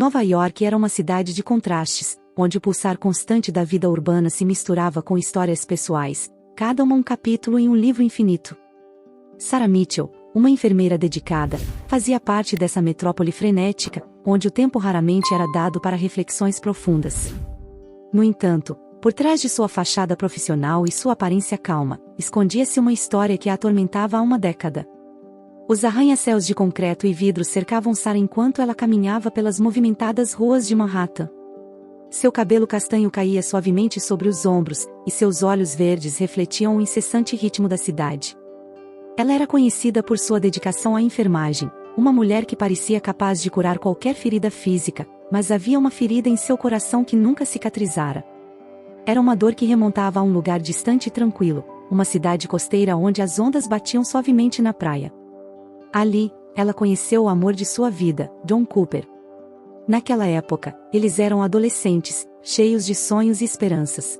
Nova York era uma cidade de contrastes, onde o pulsar constante da vida urbana se misturava com histórias pessoais, cada uma um capítulo em um livro infinito. Sarah Mitchell, uma enfermeira dedicada, fazia parte dessa metrópole frenética, onde o tempo raramente era dado para reflexões profundas. No entanto, por trás de sua fachada profissional e sua aparência calma, escondia-se uma história que a atormentava há uma década. Os arranha-céus de concreto e vidro cercavam Sarah enquanto ela caminhava pelas movimentadas ruas de Manhattan. Seu cabelo castanho caía suavemente sobre os ombros, e seus olhos verdes refletiam o incessante ritmo da cidade. Ela era conhecida por sua dedicação à enfermagem, uma mulher que parecia capaz de curar qualquer ferida física, mas havia uma ferida em seu coração que nunca cicatrizara. Era uma dor que remontava a um lugar distante e tranquilo, uma cidade costeira onde as ondas batiam suavemente na praia. Ali, ela conheceu o amor de sua vida, John Cooper. Naquela época, eles eram adolescentes, cheios de sonhos e esperanças.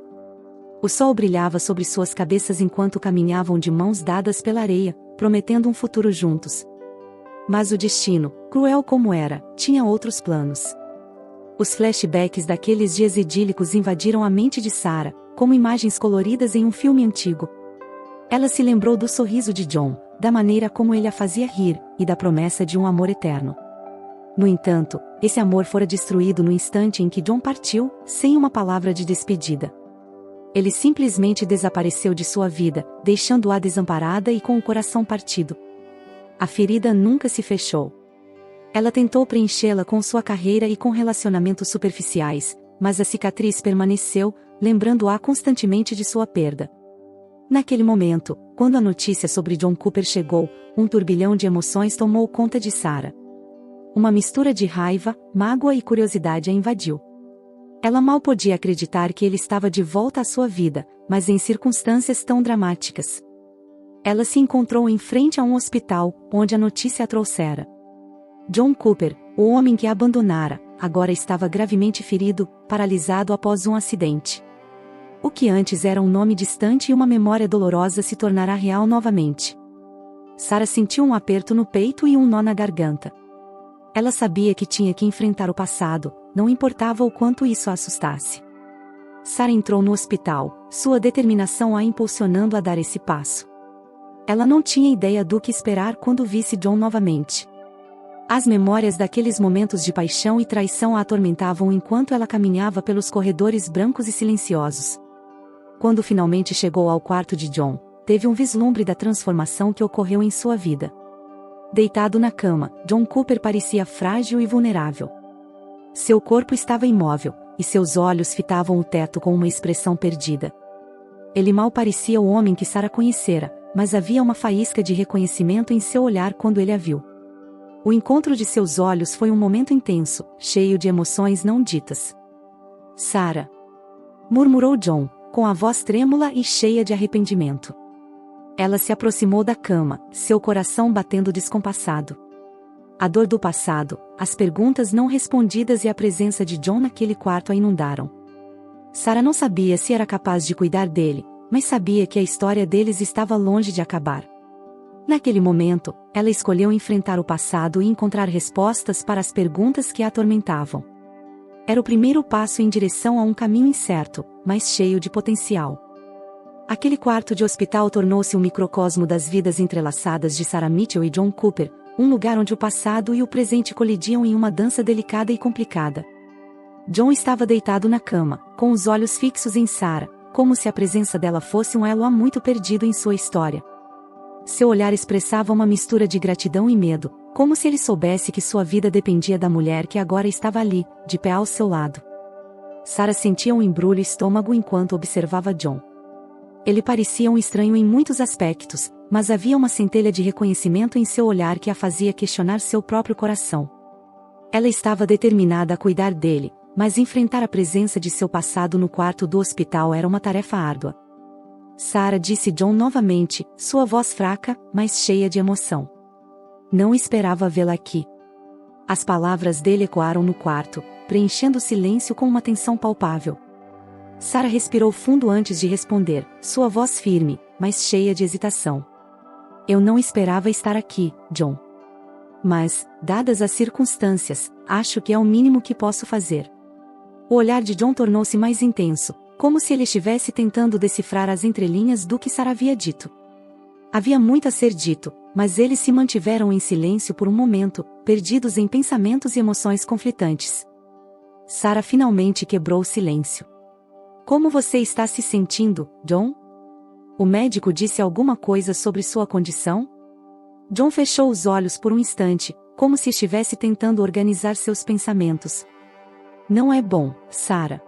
O sol brilhava sobre suas cabeças enquanto caminhavam de mãos dadas pela areia, prometendo um futuro juntos. Mas o destino, cruel como era, tinha outros planos. Os flashbacks daqueles dias idílicos invadiram a mente de Sarah, como imagens coloridas em um filme antigo. Ela se lembrou do sorriso de John, da maneira como ele a fazia rir, e da promessa de um amor eterno. No entanto, esse amor fora destruído no instante em que John partiu, sem uma palavra de despedida. Ele simplesmente desapareceu de sua vida, deixando-a desamparada e com o coração partido. A ferida nunca se fechou. Ela tentou preenchê-la com sua carreira e com relacionamentos superficiais, mas a cicatriz permaneceu, lembrando-a constantemente de sua perda. Naquele momento, quando a notícia sobre John Cooper chegou, um turbilhão de emoções tomou conta de Sarah. Uma mistura de raiva, mágoa e curiosidade a invadiu. Ela mal podia acreditar que ele estava de volta à sua vida, mas em circunstâncias tão dramáticas. Ela se encontrou em frente a um hospital, onde a notícia a trouxera. John Cooper, o homem que a abandonara, agora estava gravemente ferido, paralisado após um acidente. O que antes era um nome distante e uma memória dolorosa se tornara real novamente. Sarah sentiu um aperto no peito e um nó na garganta. Ela sabia que tinha que enfrentar o passado, não importava o quanto isso a assustasse. Sarah entrou no hospital, sua determinação a impulsionando a dar esse passo. Ela não tinha ideia do que esperar quando visse John novamente. As memórias daqueles momentos de paixão e traição a atormentavam enquanto ela caminhava pelos corredores brancos e silenciosos. Quando finalmente chegou ao quarto de John, teve um vislumbre da transformação que ocorreu em sua vida. Deitado na cama, John Cooper parecia frágil e vulnerável. Seu corpo estava imóvel, e seus olhos fitavam o teto com uma expressão perdida. Ele mal parecia o homem que Sarah conhecera, mas havia uma faísca de reconhecimento em seu olhar quando ele a viu. O encontro de seus olhos foi um momento intenso, cheio de emoções não ditas. "Sarah", murmurou John, com a voz trêmula e cheia de arrependimento. Ela se aproximou da cama, seu coração batendo descompassado. A dor do passado, as perguntas não respondidas e a presença de John naquele quarto a inundaram. Sarah não sabia se era capaz de cuidar dele, mas sabia que a história deles estava longe de acabar. Naquele momento, ela escolheu enfrentar o passado e encontrar respostas para as perguntas que a atormentavam. Era o primeiro passo em direção a um caminho incerto, mas cheio de potencial. Aquele quarto de hospital tornou-se um microcosmo das vidas entrelaçadas de Sarah Mitchell e John Cooper, um lugar onde o passado e o presente colidiam em uma dança delicada e complicada. John estava deitado na cama, com os olhos fixos em Sarah, como se a presença dela fosse um elo há muito perdido em sua história. Seu olhar expressava uma mistura de gratidão e medo, como se ele soubesse que sua vida dependia da mulher que agora estava ali, de pé ao seu lado. Sarah sentia um embrulho no estômago enquanto observava John. Ele parecia um estranho em muitos aspectos, mas havia uma centelha de reconhecimento em seu olhar que a fazia questionar seu próprio coração. Ela estava determinada a cuidar dele, mas enfrentar a presença de seu passado no quarto do hospital era uma tarefa árdua. "Sarah", disse John novamente, sua voz fraca, mas cheia de emoção. "Não esperava vê-la aqui." As palavras dele ecoaram no quarto, preenchendo o silêncio com uma tensão palpável. Sarah respirou fundo antes de responder, sua voz firme, mas cheia de hesitação. "Eu não esperava estar aqui, John." Mas, dadas as circunstâncias, acho que é o mínimo que posso fazer. O olhar de John tornou-se mais intenso, como se ele estivesse tentando decifrar as entrelinhas do que Sarah havia dito. Havia muito a ser dito, mas eles se mantiveram em silêncio por um momento, perdidos em pensamentos e emoções conflitantes. Sarah finalmente quebrou o silêncio. Como você está se sentindo, John? O médico disse alguma coisa sobre sua condição? John fechou os olhos por um instante, como se estivesse tentando organizar seus pensamentos. Não é bom, Sarah.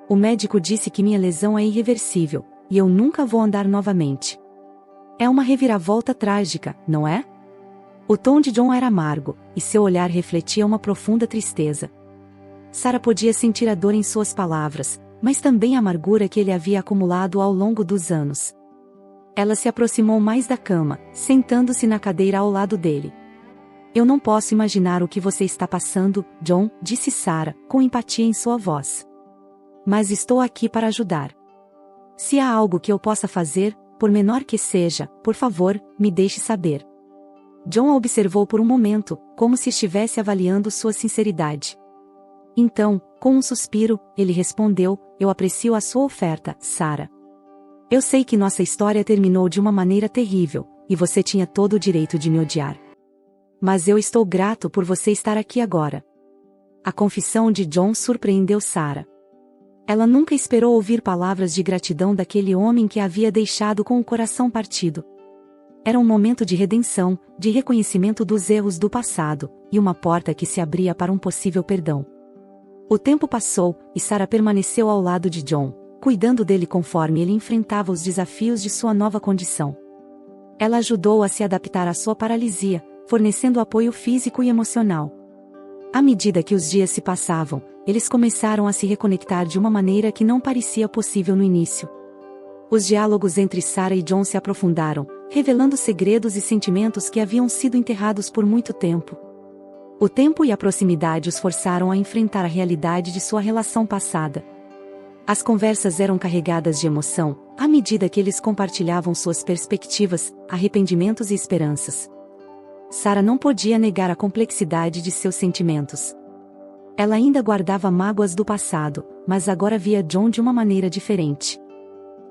O médico disse que minha lesão é irreversível, e eu nunca vou andar novamente. É uma reviravolta trágica, não é? O tom de John era amargo, e seu olhar refletia uma profunda tristeza. Sarah podia sentir a dor em suas palavras, mas também a amargura que ele havia acumulado ao longo dos anos. Ela se aproximou mais da cama, sentando-se na cadeira ao lado dele. Eu não posso imaginar o que você está passando, John, disse Sarah, com empatia em sua voz. Mas estou aqui para ajudar. Se há algo que eu possa fazer, por menor que seja, por favor, me deixe saber. John a observou por um momento, como se estivesse avaliando sua sinceridade. Então, com um suspiro, ele respondeu, eu aprecio a sua oferta, Sarah. Eu sei que nossa história terminou de uma maneira terrível, e você tinha todo o direito de me odiar. Mas eu estou grato por você estar aqui agora. A confissão de John surpreendeu Sarah. Ela nunca esperou ouvir palavras de gratidão daquele homem que a havia deixado com o coração partido. Era um momento de redenção, de reconhecimento dos erros do passado, e uma porta que se abria para um possível perdão. O tempo passou, e Sarah permaneceu ao lado de John, cuidando dele conforme ele enfrentava os desafios de sua nova condição. Ela ajudou a se adaptar à sua paralisia, fornecendo apoio físico e emocional. À medida que os dias se passavam, eles começaram a se reconectar de uma maneira que não parecia possível no início. Os diálogos entre Sarah e John se aprofundaram, revelando segredos e sentimentos que haviam sido enterrados por muito tempo. O tempo e a proximidade os forçaram a enfrentar a realidade de sua relação passada. As conversas eram carregadas de emoção, à medida que eles compartilhavam suas perspectivas, arrependimentos e esperanças. Sarah não podia negar a complexidade de seus sentimentos. Ela ainda guardava mágoas do passado, mas agora via John de uma maneira diferente.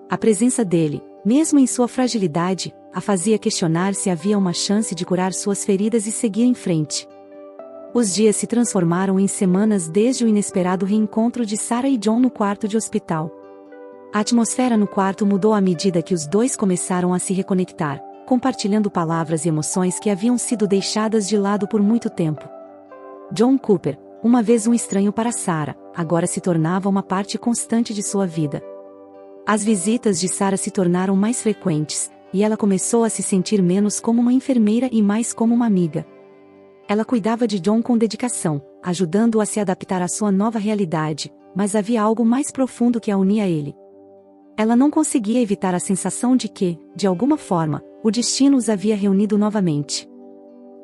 A presença dele, mesmo em sua fragilidade, a fazia questionar se havia uma chance de curar suas feridas e seguir em frente. Os dias se transformaram em semanas desde o inesperado reencontro de Sarah e John no quarto de hospital. A atmosfera no quarto mudou à medida que os dois começaram a se reconectar, compartilhando palavras e emoções que haviam sido deixadas de lado por muito tempo. John Cooper, uma vez um estranho para Sarah, agora se tornava uma parte constante de sua vida. As visitas de Sarah se tornaram mais frequentes, e ela começou a se sentir menos como uma enfermeira e mais como uma amiga. Ela cuidava de John com dedicação, ajudando-o a se adaptar à sua nova realidade, mas havia algo mais profundo que a unia a ele. Ela não conseguia evitar a sensação de que, de alguma forma, o destino os havia reunido novamente.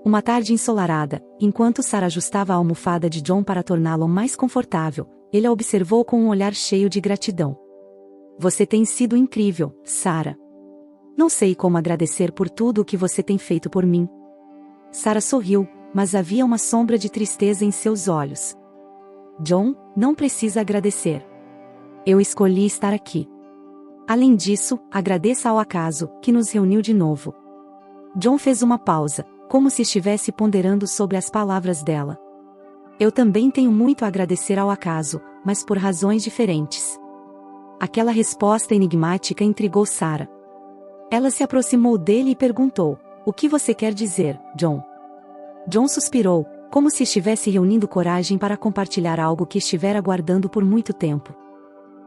Uma tarde ensolarada, enquanto Sarah ajustava a almofada de John para torná-lo mais confortável, ele a observou com um olhar cheio de gratidão. Você tem sido incrível, Sarah. Não sei como agradecer por tudo o que você tem feito por mim. Sarah sorriu, mas havia uma sombra de tristeza em seus olhos. John, não precisa agradecer. Eu escolhi estar aqui. Além disso, agradeça ao acaso, que nos reuniu de novo. John fez uma pausa, como se estivesse ponderando sobre as palavras dela. Eu também tenho muito a agradecer ao acaso, mas por razões diferentes. Aquela resposta enigmática intrigou Sarah. Ela se aproximou dele e perguntou, o que você quer dizer, John? John suspirou, como se estivesse reunindo coragem para compartilhar algo que estivera guardando por muito tempo.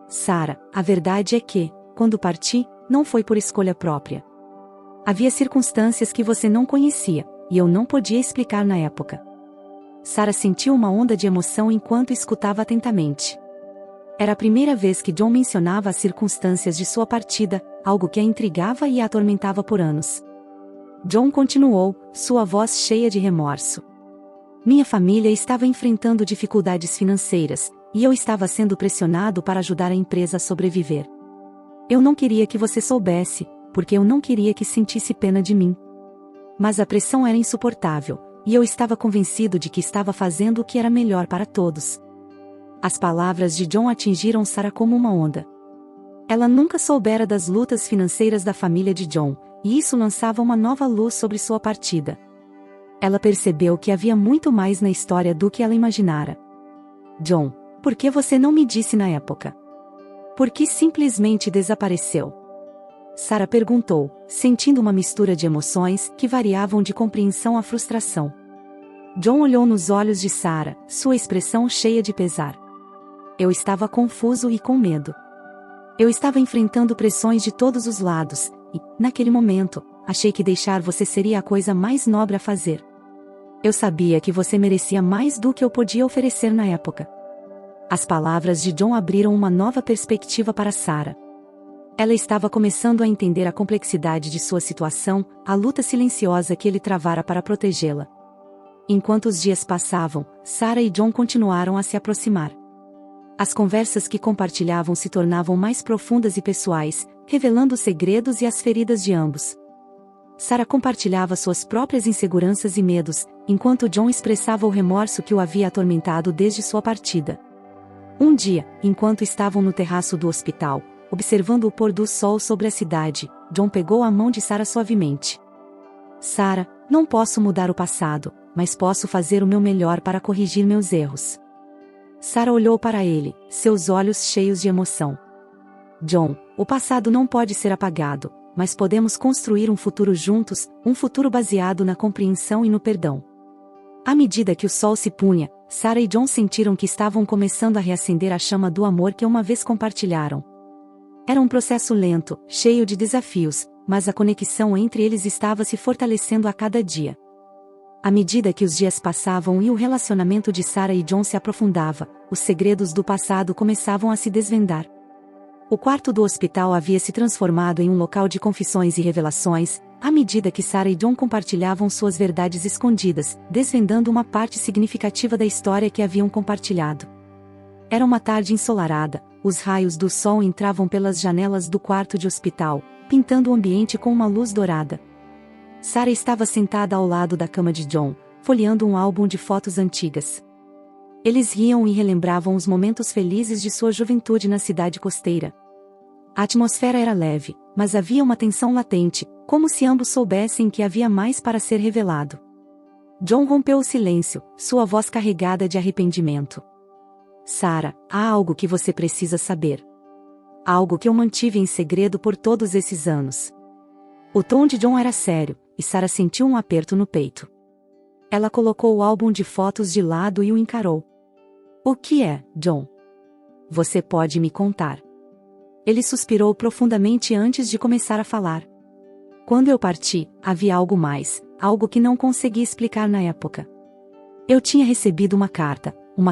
Sarah, a verdade é que, quando parti, não foi por escolha própria. Havia circunstâncias que você não conhecia, e eu não podia explicar na época. Sarah sentiu uma onda de emoção enquanto escutava atentamente. Era a primeira vez que John mencionava as circunstâncias de sua partida, algo que a intrigava e a atormentava por anos. John continuou, sua voz cheia de remorso. Minha família estava enfrentando dificuldades financeiras, e eu estava sendo pressionado para ajudar a empresa a sobreviver. Eu não queria que você soubesse, porque eu não queria que sentisse pena de mim. Mas a pressão era insuportável, e eu estava convencido de que estava fazendo o que era melhor para todos. As palavras de John atingiram Sarah como uma onda. Ela nunca soubera das lutas financeiras da família de John, e isso lançava uma nova luz sobre sua partida. Ela percebeu que havia muito mais na história do que ela imaginara. John, por que você não me disse na época? Por que simplesmente desapareceu? Sarah perguntou, sentindo uma mistura de emoções que variavam de compreensão à frustração. John olhou nos olhos de Sarah, sua expressão cheia de pesar. Eu estava confuso e com medo. Eu estava enfrentando pressões de todos os lados, e, naquele momento, achei que deixar você seria a coisa mais nobre a fazer. Eu sabia que você merecia mais do que eu podia oferecer na época. As palavras de John abriram uma nova perspectiva para Sarah. Ela estava começando a entender a complexidade de sua situação, a luta silenciosa que ele travara para protegê-la. Enquanto os dias passavam, Sarah e John continuaram a se aproximar. As conversas que compartilhavam se tornavam mais profundas e pessoais, revelando os segredos e as feridas de ambos. Sarah compartilhava suas próprias inseguranças e medos, enquanto John expressava o remorso que o havia atormentado desde sua partida. Um dia, enquanto estavam no terraço do hospital, observando o pôr do sol sobre a cidade, John pegou a mão de Sarah suavemente. Sarah, não posso mudar o passado, mas posso fazer o meu melhor para corrigir meus erros. Sarah olhou para ele, seus olhos cheios de emoção. John, o passado não pode ser apagado, mas podemos construir um futuro juntos, um futuro baseado na compreensão e no perdão. À medida que o sol se punha, Sarah e John sentiram que estavam começando a reacender a chama do amor que uma vez compartilharam. Era um processo lento, cheio de desafios, mas a conexão entre eles estava se fortalecendo a cada dia. À medida que os dias passavam e o relacionamento de Sarah e John se aprofundava, os segredos do passado começavam a se desvendar. O quarto do hospital havia se transformado em um local de confissões e revelações, à medida que Sarah e John compartilhavam suas verdades escondidas, desvendando uma parte significativa da história que haviam compartilhado. Era uma tarde ensolarada, os raios do sol entravam pelas janelas do quarto de hospital, pintando o ambiente com uma luz dourada. Sarah estava sentada ao lado da cama de John, folheando um álbum de fotos antigas. Eles riam e relembravam os momentos felizes de sua juventude na cidade costeira. A atmosfera era leve, mas havia uma tensão latente, como se ambos soubessem que havia mais para ser revelado. John rompeu o silêncio, sua voz carregada de arrependimento. Sarah, há algo que você precisa saber. Algo que eu mantive em segredo por todos esses anos. O tom de John era sério, e Sarah sentiu um aperto no peito. Ela colocou o álbum de fotos de lado e o encarou. O que é, John? Você pode me contar. Ele suspirou profundamente antes de começar a falar. Quando eu parti, havia algo mais, algo que não consegui explicar na época. Eu tinha recebido uma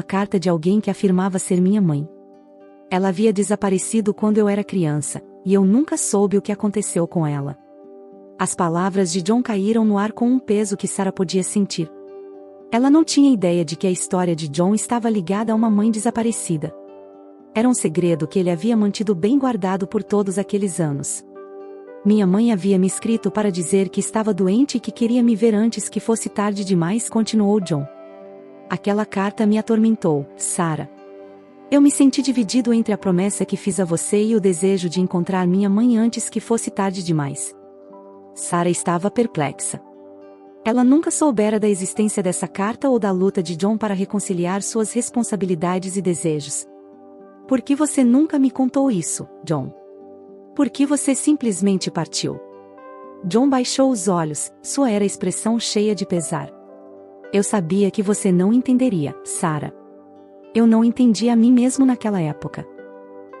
carta de alguém que afirmava ser minha mãe. Ela havia desaparecido quando eu era criança, e eu nunca soube o que aconteceu com ela. As palavras de John caíram no ar com um peso que Sarah podia sentir. Ela não tinha ideia de que a história de John estava ligada a uma mãe desaparecida. Era um segredo que ele havia mantido bem guardado por todos aqueles anos. Minha mãe havia me escrito para dizer que estava doente e que queria me ver antes que fosse tarde demais, continuou John. Aquela carta me atormentou, Sarah. Eu me senti dividido entre a promessa que fiz a você e o desejo de encontrar minha mãe antes que fosse tarde demais. Sarah estava perplexa. Ela nunca soubera da existência dessa carta ou da luta de John para reconciliar suas responsabilidades e desejos. Por que você nunca me contou isso, John? Por que você simplesmente partiu? John baixou os olhos, sua expressão cheia de pesar. Eu sabia que você não entenderia, Sarah. Eu não entendi a mim mesmo naquela época.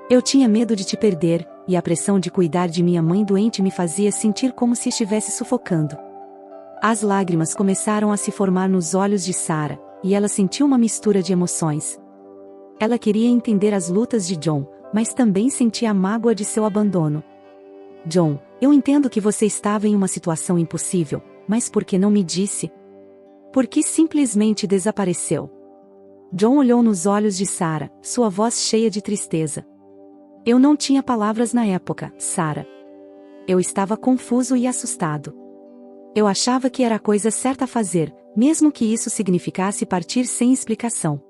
Eu tinha medo de te perder, e a pressão de cuidar de minha mãe doente me fazia sentir como se estivesse sufocando. As lágrimas começaram a se formar nos olhos de Sarah, e ela sentiu uma mistura de emoções. Ela queria entender as lutas de John, mas também sentia a mágoa de seu abandono. John, eu entendo que você estava em uma situação impossível, mas por que não me disse? Por que simplesmente desapareceu? John olhou nos olhos de Sarah, sua voz cheia de tristeza. Eu não tinha palavras na época, Sarah. Eu estava confuso e assustado. Eu achava que era a coisa certa a fazer, mesmo que isso significasse partir sem explicação.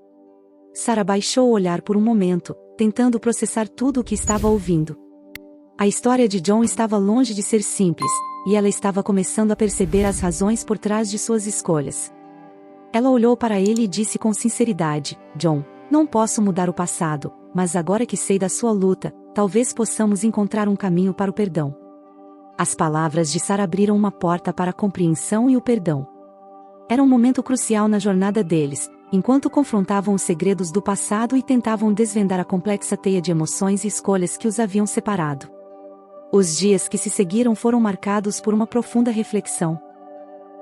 Sarah baixou o olhar por um momento, tentando processar tudo o que estava ouvindo. A história de John estava longe de ser simples, e ela estava começando a perceber as razões por trás de suas escolhas. Ela olhou para ele e disse com sinceridade: John, não posso mudar o passado, mas agora que sei da sua luta, talvez possamos encontrar um caminho para o perdão. As palavras de Sarah abriram uma porta para a compreensão e o perdão. Era um momento crucial na jornada deles, enquanto confrontavam os segredos do passado e tentavam desvendar a complexa teia de emoções e escolhas que os haviam separado. Os dias que se seguiram foram marcados por uma profunda reflexão.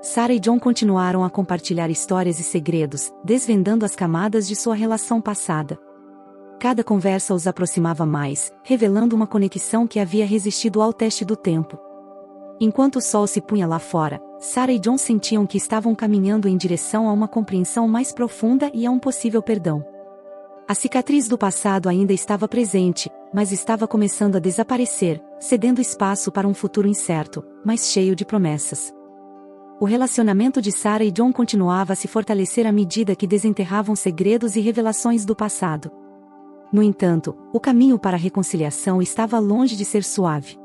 Sarah e John continuaram a compartilhar histórias e segredos, desvendando as camadas de sua relação passada. Cada conversa os aproximava mais, revelando uma conexão que havia resistido ao teste do tempo. Enquanto o sol se punha lá fora, Sarah e John sentiam que estavam caminhando em direção a uma compreensão mais profunda e a um possível perdão. A cicatriz do passado ainda estava presente, mas estava começando a desaparecer, cedendo espaço para um futuro incerto, mas cheio de promessas. O relacionamento de Sarah e John continuava a se fortalecer à medida que desenterravam segredos e revelações do passado. No entanto, o caminho para a reconciliação estava longe de ser suave.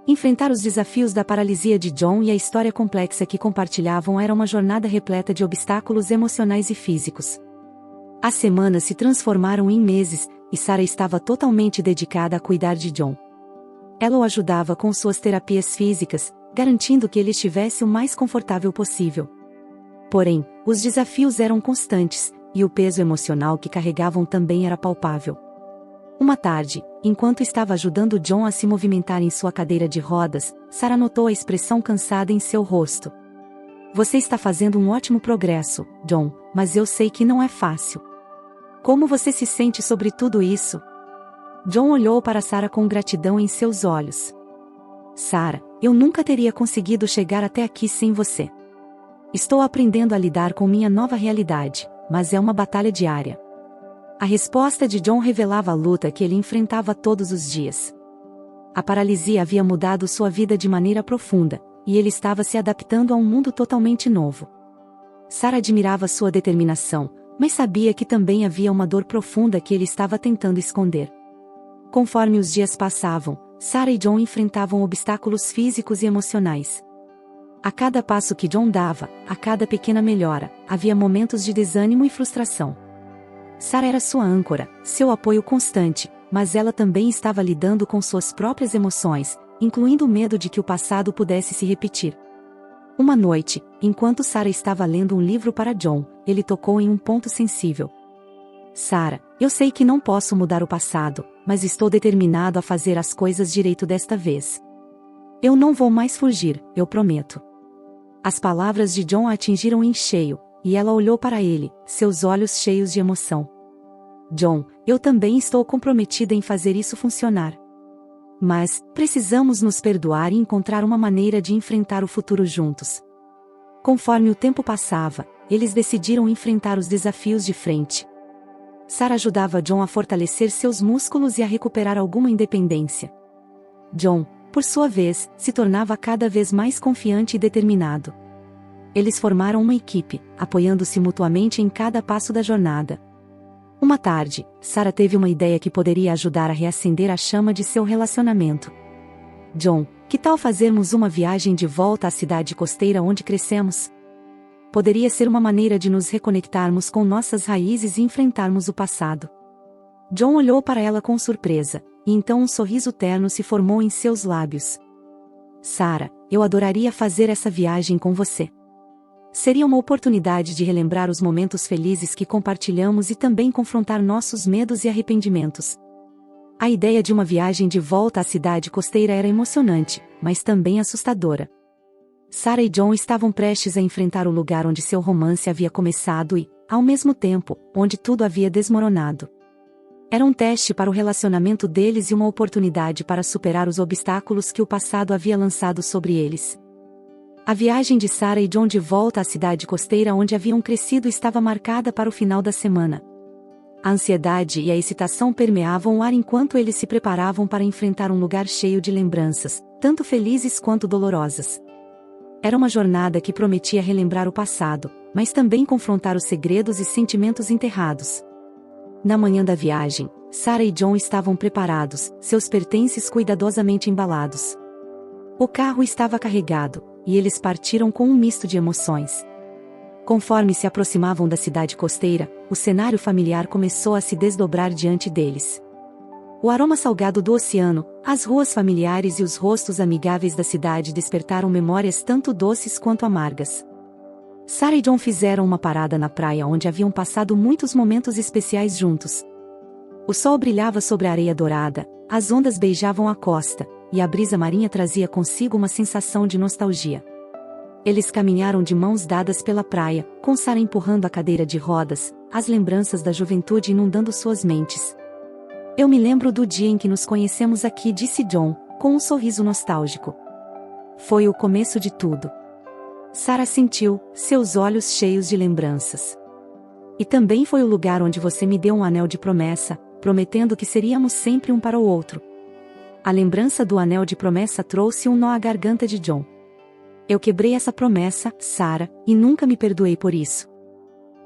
Enfrentar os desafios da paralisia de John e a história complexa que compartilhavam era uma jornada repleta de obstáculos emocionais e físicos. As semanas se transformaram em meses, e Sarah estava totalmente dedicada a cuidar de John. Ela o ajudava com suas terapias físicas, garantindo que ele estivesse o mais confortável possível. Porém, os desafios eram constantes, e o peso emocional que carregavam também era palpável. Uma tarde, enquanto estava ajudando John a se movimentar em sua cadeira de rodas, Sarah notou a expressão cansada em seu rosto. Você está fazendo um ótimo progresso, John, mas eu sei que não é fácil. Como você se sente sobre tudo isso? John olhou para Sarah com gratidão em seus olhos. Sarah, eu nunca teria conseguido chegar até aqui sem você. Estou aprendendo a lidar com minha nova realidade, mas é uma batalha diária. A resposta de John revelava a luta que ele enfrentava todos os dias. A paralisia havia mudado sua vida de maneira profunda, e ele estava se adaptando a um mundo totalmente novo. Sarah admirava sua determinação, mas sabia que também havia uma dor profunda que ele estava tentando esconder. Conforme os dias passavam, Sarah e John enfrentavam obstáculos físicos e emocionais. A cada passo que John dava, a cada pequena melhora, havia momentos de desânimo e frustração. Sarah era sua âncora, seu apoio constante, mas ela também estava lidando com suas próprias emoções, incluindo o medo de que o passado pudesse se repetir. Uma noite, enquanto Sarah estava lendo um livro para John, ele tocou em um ponto sensível. Sarah, eu sei que não posso mudar o passado, mas estou determinado a fazer as coisas direito desta vez. Eu não vou mais fugir, eu prometo. As palavras de John a atingiram em cheio, e ela olhou para ele, seus olhos cheios de emoção. John, eu também estou comprometida em fazer isso funcionar. Mas, precisamos nos perdoar e encontrar uma maneira de enfrentar o futuro juntos. Conforme o tempo passava, eles decidiram enfrentar os desafios de frente. Sarah ajudava John a fortalecer seus músculos e a recuperar alguma independência. John, por sua vez, se tornava cada vez mais confiante e determinado. Eles formaram uma equipe, apoiando-se mutuamente em cada passo da jornada. Uma tarde, Sarah teve uma ideia que poderia ajudar a reacender a chama de seu relacionamento. John, que tal fazermos uma viagem de volta à cidade costeira onde crescemos? Poderia ser uma maneira de nos reconectarmos com nossas raízes e enfrentarmos o passado. John olhou para ela com surpresa, e então um sorriso terno se formou em seus lábios. Sarah, eu adoraria fazer essa viagem com você. Seria uma oportunidade de relembrar os momentos felizes que compartilhamos e também confrontar nossos medos e arrependimentos. A ideia de uma viagem de volta à cidade costeira era emocionante, mas também assustadora. Sarah e John estavam prestes a enfrentar o lugar onde seu romance havia começado e, ao mesmo tempo, onde tudo havia desmoronado. Era um teste para o relacionamento deles e uma oportunidade para superar os obstáculos que o passado havia lançado sobre eles. A viagem de Sarah e John de volta à cidade costeira onde haviam crescido estava marcada para o final da semana. A ansiedade e a excitação permeavam o ar enquanto eles se preparavam para enfrentar um lugar cheio de lembranças, tanto felizes quanto dolorosas. Era uma jornada que prometia relembrar o passado, mas também confrontar os segredos e sentimentos enterrados. Na manhã da viagem, Sarah e John estavam preparados, seus pertences cuidadosamente embalados. O carro estava carregado, e eles partiram com um misto de emoções. Conforme se aproximavam da cidade costeira, o cenário familiar começou a se desdobrar diante deles. O aroma salgado do oceano, as ruas familiares e os rostos amigáveis da cidade despertaram memórias tanto doces quanto amargas. Sarah e John fizeram uma parada na praia onde haviam passado muitos momentos especiais juntos. O sol brilhava sobre a areia dourada, as ondas beijavam a costa, e a brisa marinha trazia consigo uma sensação de nostalgia. Eles caminharam de mãos dadas pela praia, com Sarah empurrando a cadeira de rodas, as lembranças da juventude inundando suas mentes. Eu me lembro do dia em que nos conhecemos aqui, disse John, com um sorriso nostálgico. Foi o começo de tudo. Sarah sentiu, seus olhos cheios de lembranças. E também foi o lugar onde você me deu um anel de promessa, prometendo que seríamos sempre um para o outro. A lembrança do anel de promessa trouxe um nó à garganta de John. Eu quebrei essa promessa, Sarah, e nunca me perdoei por isso.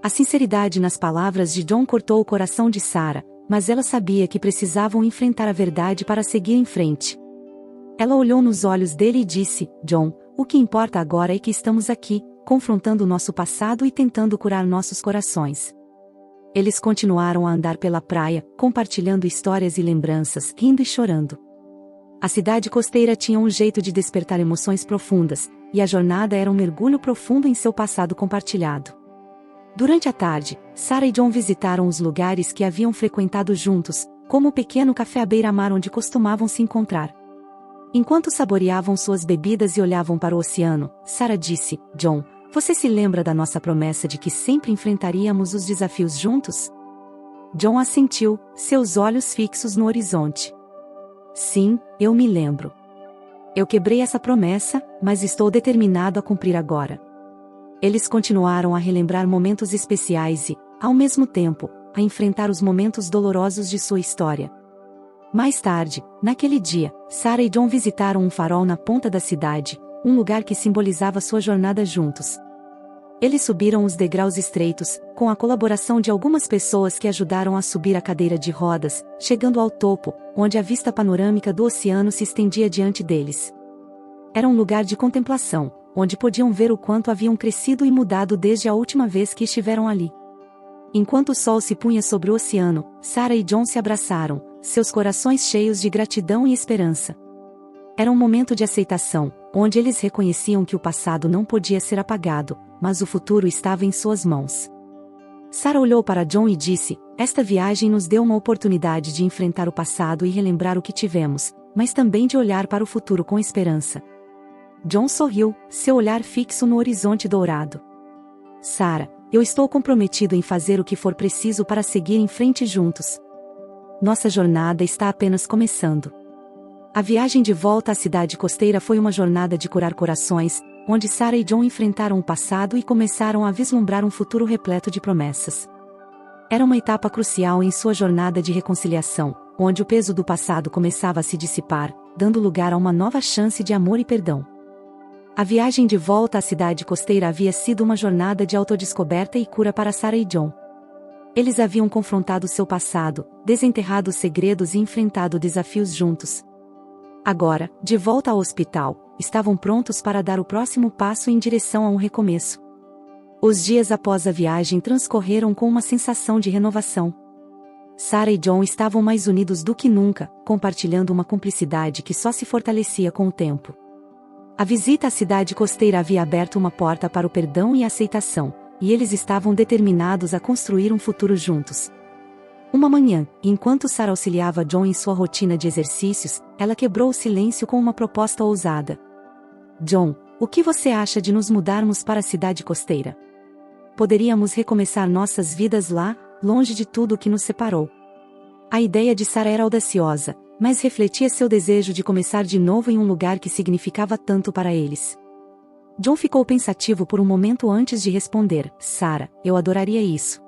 A sinceridade nas palavras de John cortou o coração de Sarah, mas ela sabia que precisavam enfrentar a verdade para seguir em frente. Ela olhou nos olhos dele e disse, John, o que importa agora é que estamos aqui, confrontando o nosso passado e tentando curar nossos corações. Eles continuaram a andar pela praia, compartilhando histórias e lembranças, rindo e chorando. A cidade costeira tinha um jeito de despertar emoções profundas, e a jornada era um mergulho profundo em seu passado compartilhado. Durante a tarde, Sarah e John visitaram os lugares que haviam frequentado juntos, como o pequeno café à beira-mar onde costumavam se encontrar. Enquanto saboreavam suas bebidas e olhavam para o oceano, Sarah disse, John, você se lembra da nossa promessa de que sempre enfrentaríamos os desafios juntos? John assentiu, seus olhos fixos no horizonte. Sim, eu me lembro. Eu quebrei essa promessa, mas estou determinado a cumprir agora. Eles continuaram a relembrar momentos especiais e, ao mesmo tempo, a enfrentar os momentos dolorosos de sua história. Mais tarde, naquele dia, Sarah e John visitaram um farol na ponta da cidade, um lugar que simbolizava sua jornada juntos. Eles subiram os degraus estreitos, com a colaboração de algumas pessoas que ajudaram a subir a cadeira de rodas, chegando ao topo, onde a vista panorâmica do oceano se estendia diante deles. Era um lugar de contemplação, onde podiam ver o quanto haviam crescido e mudado desde a última vez que estiveram ali. Enquanto o sol se punha sobre o oceano, Sarah e John se abraçaram, seus corações cheios de gratidão e esperança. Era um momento de aceitação, onde eles reconheciam que o passado não podia ser apagado, mas o futuro estava em suas mãos. Sarah olhou para John e disse, esta viagem nos deu uma oportunidade de enfrentar o passado e relembrar o que tivemos, mas também de olhar para o futuro com esperança. John sorriu, seu olhar fixo no horizonte dourado. Sarah, eu estou comprometido em fazer o que for preciso para seguir em frente juntos. Nossa jornada está apenas começando. A viagem de volta à cidade costeira foi uma jornada de curar corações, onde Sarah e John enfrentaram o passado e começaram a vislumbrar um futuro repleto de promessas. Era uma etapa crucial em sua jornada de reconciliação, onde o peso do passado começava a se dissipar, dando lugar a uma nova chance de amor e perdão. A viagem de volta à cidade costeira havia sido uma jornada de autodescoberta e cura para Sarah e John. Eles haviam confrontado seu passado, desenterrado os segredos e enfrentado desafios juntos. Agora, de volta ao hospital, estavam prontos para dar o próximo passo em direção a um recomeço. Os dias após a viagem transcorreram com uma sensação de renovação. Sarah e John estavam mais unidos do que nunca, compartilhando uma cumplicidade que só se fortalecia com o tempo. A visita à cidade costeira havia aberto uma porta para o perdão e a aceitação, e eles estavam determinados a construir um futuro juntos. Uma manhã, enquanto Sarah auxiliava John em sua rotina de exercícios, ela quebrou o silêncio com uma proposta ousada. John, o que você acha de nos mudarmos para a cidade costeira? Poderíamos recomeçar nossas vidas lá, longe de tudo o que nos separou. A ideia de Sarah era audaciosa, mas refletia seu desejo de começar de novo em um lugar que significava tanto para eles. John ficou pensativo por um momento antes de responder, Sarah, eu adoraria isso.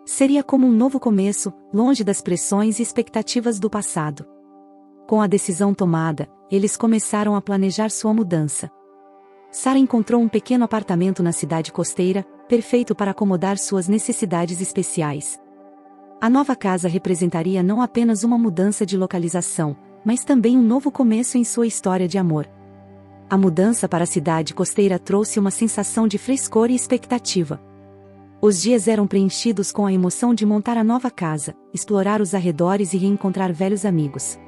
Seria como um novo começo, longe das pressões e expectativas do passado. Com a decisão tomada, eles começaram a planejar sua mudança. Sarah encontrou um pequeno apartamento na cidade costeira, perfeito para acomodar suas necessidades especiais. A nova casa representaria não apenas uma mudança de localização, mas também um novo começo em sua história de amor. A mudança para a cidade costeira trouxe uma sensação de frescor e expectativa. Os dias eram preenchidos com a emoção de montar a nova casa, explorar os arredores e reencontrar velhos amigos.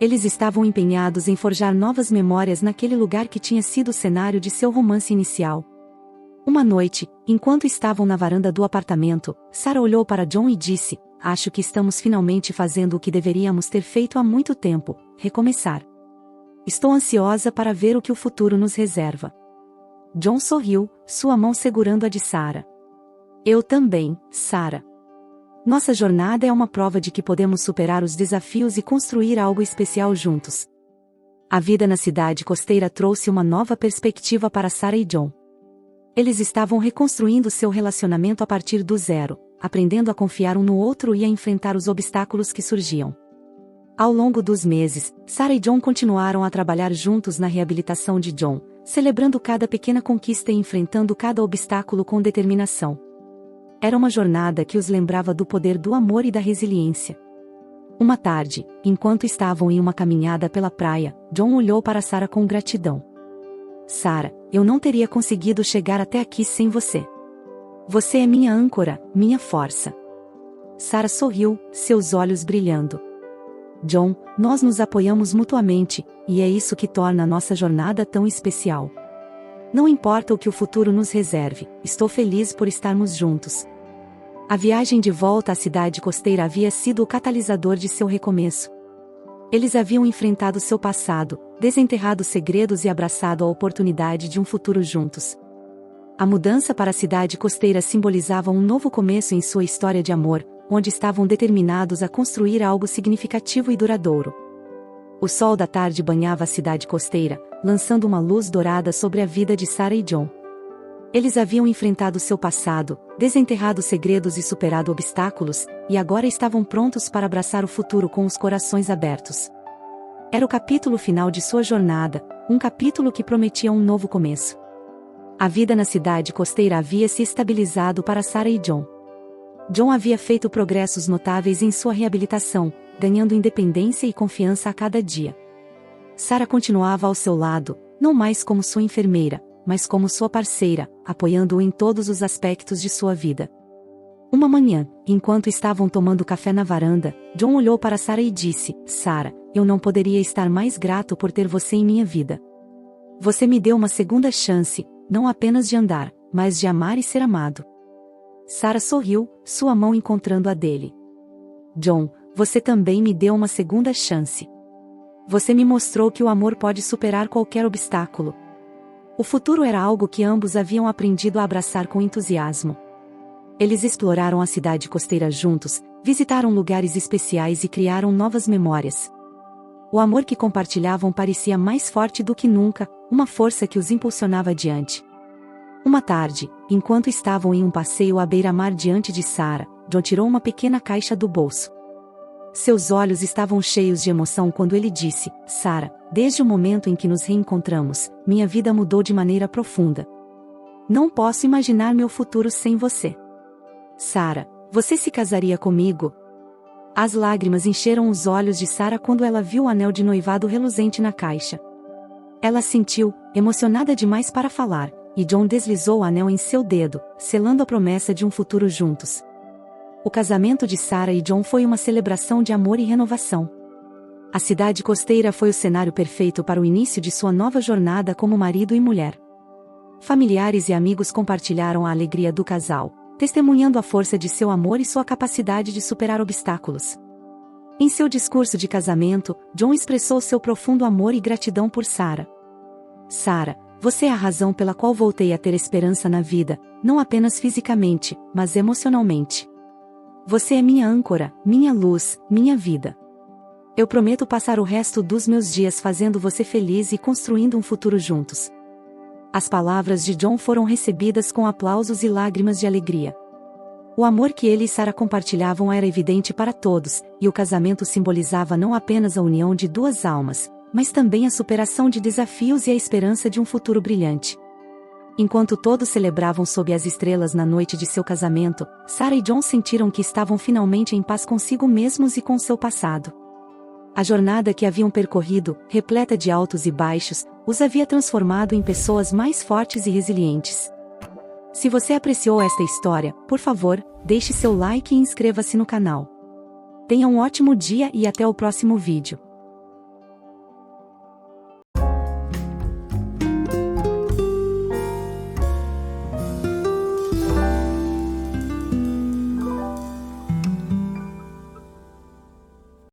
Eles estavam empenhados em forjar novas memórias naquele lugar que tinha sido o cenário de seu romance inicial. Uma noite, enquanto estavam na varanda do apartamento, Sarah olhou para John e disse: "Acho que estamos finalmente fazendo o que deveríamos ter feito há muito tempo, recomeçar. Estou ansiosa para ver o que o futuro nos reserva." John sorriu, sua mão segurando a de Sarah. "Eu também, Sarah. Nossa jornada é uma prova de que podemos superar os desafios e construir algo especial juntos." A vida na cidade costeira trouxe uma nova perspectiva para Sarah e John. Eles estavam reconstruindo seu relacionamento a partir do zero, aprendendo a confiar um no outro e a enfrentar os obstáculos que surgiam. Ao longo dos meses, Sarah e John continuaram a trabalhar juntos na reabilitação de John, celebrando cada pequena conquista e enfrentando cada obstáculo com determinação. Era uma jornada que os lembrava do poder do amor e da resiliência. Uma tarde, enquanto estavam em uma caminhada pela praia, John olhou para Sarah com gratidão. "Sarah, eu não teria conseguido chegar até aqui sem você. Você é minha âncora, minha força." Sarah sorriu, seus olhos brilhando. "John, nós nos apoiamos mutuamente, e é isso que torna a nossa jornada tão especial. Não importa o que o futuro nos reserve, estou feliz por estarmos juntos." A viagem de volta à cidade costeira havia sido o catalisador de seu recomeço. Eles haviam enfrentado seu passado, desenterrado segredos e abraçado a oportunidade de um futuro juntos. A mudança para a cidade costeira simbolizava um novo começo em sua história de amor, onde estavam determinados a construir algo significativo e duradouro. O sol da tarde banhava a cidade costeira, lançando uma luz dourada sobre a vida de Sarah e John. Eles haviam enfrentado seu passado, desenterrado segredos e superado obstáculos, e agora estavam prontos para abraçar o futuro com os corações abertos. Era o capítulo final de sua jornada, um capítulo que prometia um novo começo. A vida na cidade costeira havia se estabilizado para Sarah e John. John havia feito progressos notáveis em sua reabilitação, ganhando independência e confiança a cada dia. Sarah continuava ao seu lado, não mais como sua enfermeira, mas como sua parceira, apoiando-o em todos os aspectos de sua vida. Uma manhã, enquanto estavam tomando café na varanda, John olhou para Sarah e disse: "Sarah, eu não poderia estar mais grato por ter você em minha vida. Você me deu uma segunda chance, não apenas de andar, mas de amar e ser amado." Sarah sorriu, sua mão encontrando a dele. "John, você também me deu uma segunda chance. Você me mostrou que o amor pode superar qualquer obstáculo." O futuro era algo que ambos haviam aprendido a abraçar com entusiasmo. Eles exploraram a cidade costeira juntos, visitaram lugares especiais e criaram novas memórias. O amor que compartilhavam parecia mais forte do que nunca, uma força que os impulsionava adiante. Uma tarde, enquanto estavam em um passeio à beira-mar diante de Sarah, John tirou uma pequena caixa do bolso. Seus olhos estavam cheios de emoção quando ele disse: "Sarah, desde o momento em que nos reencontramos, minha vida mudou de maneira profunda. Não posso imaginar meu futuro sem você. Sarah, você se casaria comigo?" As lágrimas encheram os olhos de Sarah quando ela viu o anel de noivado reluzente na caixa. Ela sentiu, emocionada demais para falar, e John deslizou o anel em seu dedo, selando a promessa de um futuro juntos. O casamento de Sarah e John foi uma celebração de amor e renovação. A cidade costeira foi o cenário perfeito para o início de sua nova jornada como marido e mulher. Familiares e amigos compartilharam a alegria do casal, testemunhando a força de seu amor e sua capacidade de superar obstáculos. Em seu discurso de casamento, John expressou seu profundo amor e gratidão por Sarah. "Sarah, você é a razão pela qual voltei a ter esperança na vida, não apenas fisicamente, mas emocionalmente. Você é minha âncora, minha luz, minha vida. Eu prometo passar o resto dos meus dias fazendo você feliz e construindo um futuro juntos." As palavras de John foram recebidas com aplausos e lágrimas de alegria. O amor que ele e Sarah compartilhavam era evidente para todos, e o casamento simbolizava não apenas a união de duas almas, mas também a superação de desafios e a esperança de um futuro brilhante. Enquanto todos celebravam sob as estrelas na noite de seu casamento, Sarah e John sentiram que estavam finalmente em paz consigo mesmos e com seu passado. A jornada que haviam percorrido, repleta de altos e baixos, os havia transformado em pessoas mais fortes e resilientes. Se você apreciou esta história, por favor, deixe seu like e inscreva-se no canal. Tenha um ótimo dia e até o próximo vídeo.